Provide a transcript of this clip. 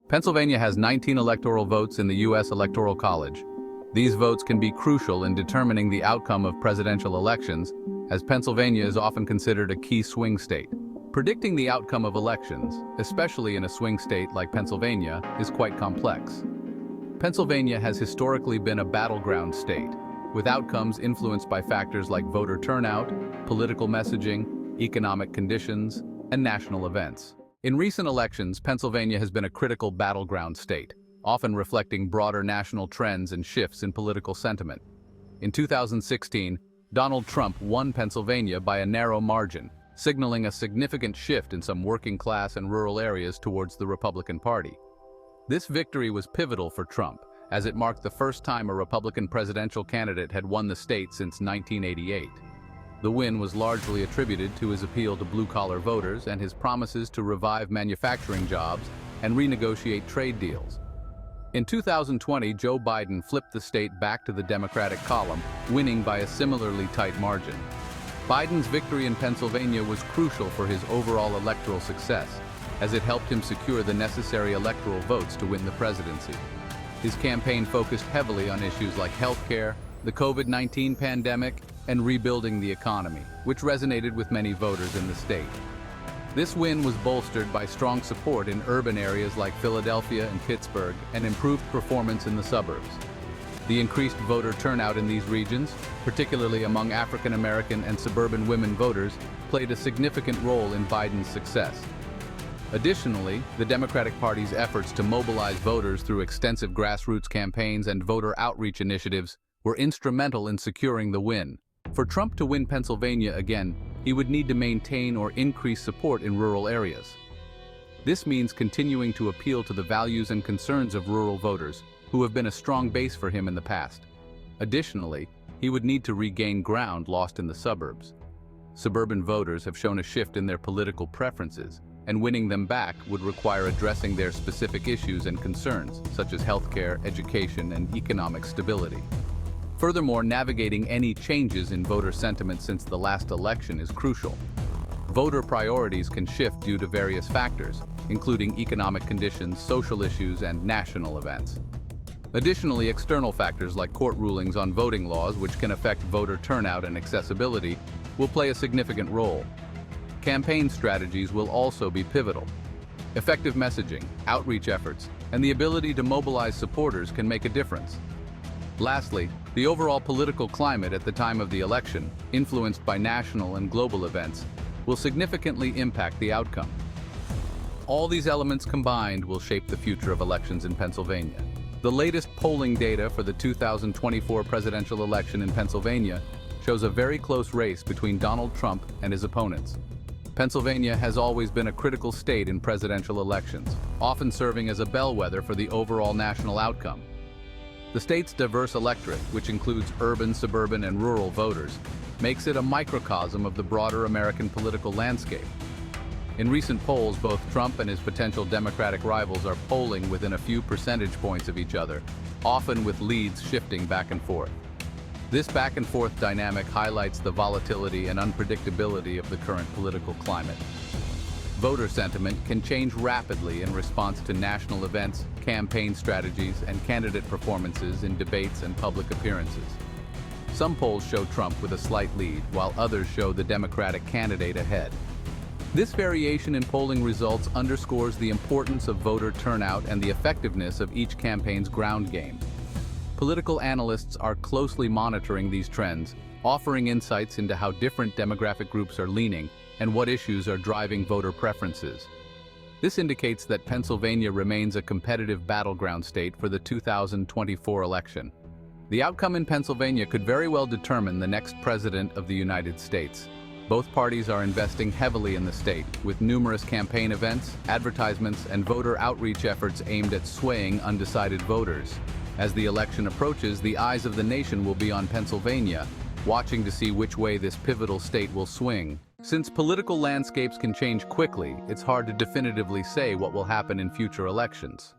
Pennsylvania has 19 electoral votes in the U.S. Electoral College. These votes can be crucial in determining the outcome of presidential elections, as Pennsylvania is often considered a key swing state. Predicting the outcome of elections, especially in a swing state like Pennsylvania, is quite complex. Pennsylvania has historically been a battleground state, with outcomes influenced by factors like voter turnout, political messaging, economic conditions, and national events. In recent elections, Pennsylvania has been a critical battleground state, often reflecting broader national trends and shifts in political sentiment. In 2016, Donald Trump won Pennsylvania by a narrow margin, signaling a significant shift in some working-class and rural areas towards the Republican Party. This victory was pivotal for Trump, as it marked the first time a Republican presidential candidate had won the state since 1988. The win was largely attributed to his appeal to blue-collar voters and his promises to revive manufacturing jobs and renegotiate trade deals. In 2020, Joe Biden flipped the state back to the Democratic column, winning by a similarly tight margin. Biden's victory in Pennsylvania was crucial for his overall electoral success, as it helped him secure the necessary electoral votes to win the presidency. His campaign focused heavily on issues like healthcare, the COVID-19 pandemic, and rebuilding the economy, which resonated with many voters in the state. This win was bolstered by strong support in urban areas like Philadelphia and Pittsburgh and improved performance in the suburbs. The increased voter turnout in these regions, particularly among African American and suburban women voters, played a significant role in Biden's success. Additionally, the Democratic Party's efforts to mobilize voters through extensive grassroots campaigns and voter outreach initiatives were instrumental in securing the win. For Trump to win Pennsylvania again, he would need to maintain or increase support in rural areas. This means continuing to appeal to the values and concerns of rural voters, who have been a strong base for him in the past. Additionally, he would need to regain ground lost in the suburbs. Suburban voters have shown a shift in their political preferences, and winning them back would require addressing their specific issues and concerns, such as healthcare, education, and economic stability. Furthermore, navigating any changes in voter sentiment since the last election is crucial. Voter priorities can shift due to various factors, including economic conditions, social issues, and national events. Additionally, external factors like court rulings on voting laws, which can affect voter turnout and accessibility, will play a significant role. Campaign strategies will also be pivotal. Effective messaging, outreach efforts, and the ability to mobilize supporters can make a difference. Lastly, the overall political climate at the time of the election, influenced by national and global events, will significantly impact the outcome. All these elements combined will shape the future of elections in Pennsylvania. The latest polling data for the 2024 presidential election in Pennsylvania shows a very close race between Donald Trump and his opponents. Pennsylvania has always been a critical state in presidential elections, often serving as a bellwether for the overall national outcome. The state's diverse electorate, which includes urban, suburban, and rural voters, makes it a microcosm of the broader American political landscape. In recent polls, both Trump and his potential Democratic rivals are polling within a few percentage points of each other, often with leads shifting back and forth. This back-and-forth dynamic highlights the volatility and unpredictability of the current political climate. Voter sentiment can change rapidly in response to national events, campaign strategies, and candidate performances in debates and public appearances. Some polls show Trump with a slight lead, while others show the Democratic candidate ahead. This variation in polling results underscores the importance of voter turnout and the effectiveness of each campaign's ground game. Political analysts are closely monitoring these trends, offering insights into how different demographic groups are leaning and what issues are driving voter preferences. This indicates that Pennsylvania remains a competitive battleground state for the 2024 election. The outcome in Pennsylvania could very well determine the next president of the United States. Both parties are investing heavily in the state, with numerous campaign events, advertisements, and voter outreach efforts aimed at swaying undecided voters. As the election approaches, the eyes of the nation will be on Pennsylvania, watching to see which way this pivotal state will swing. Since political landscapes can change quickly, it's hard to definitively say what will happen in future elections.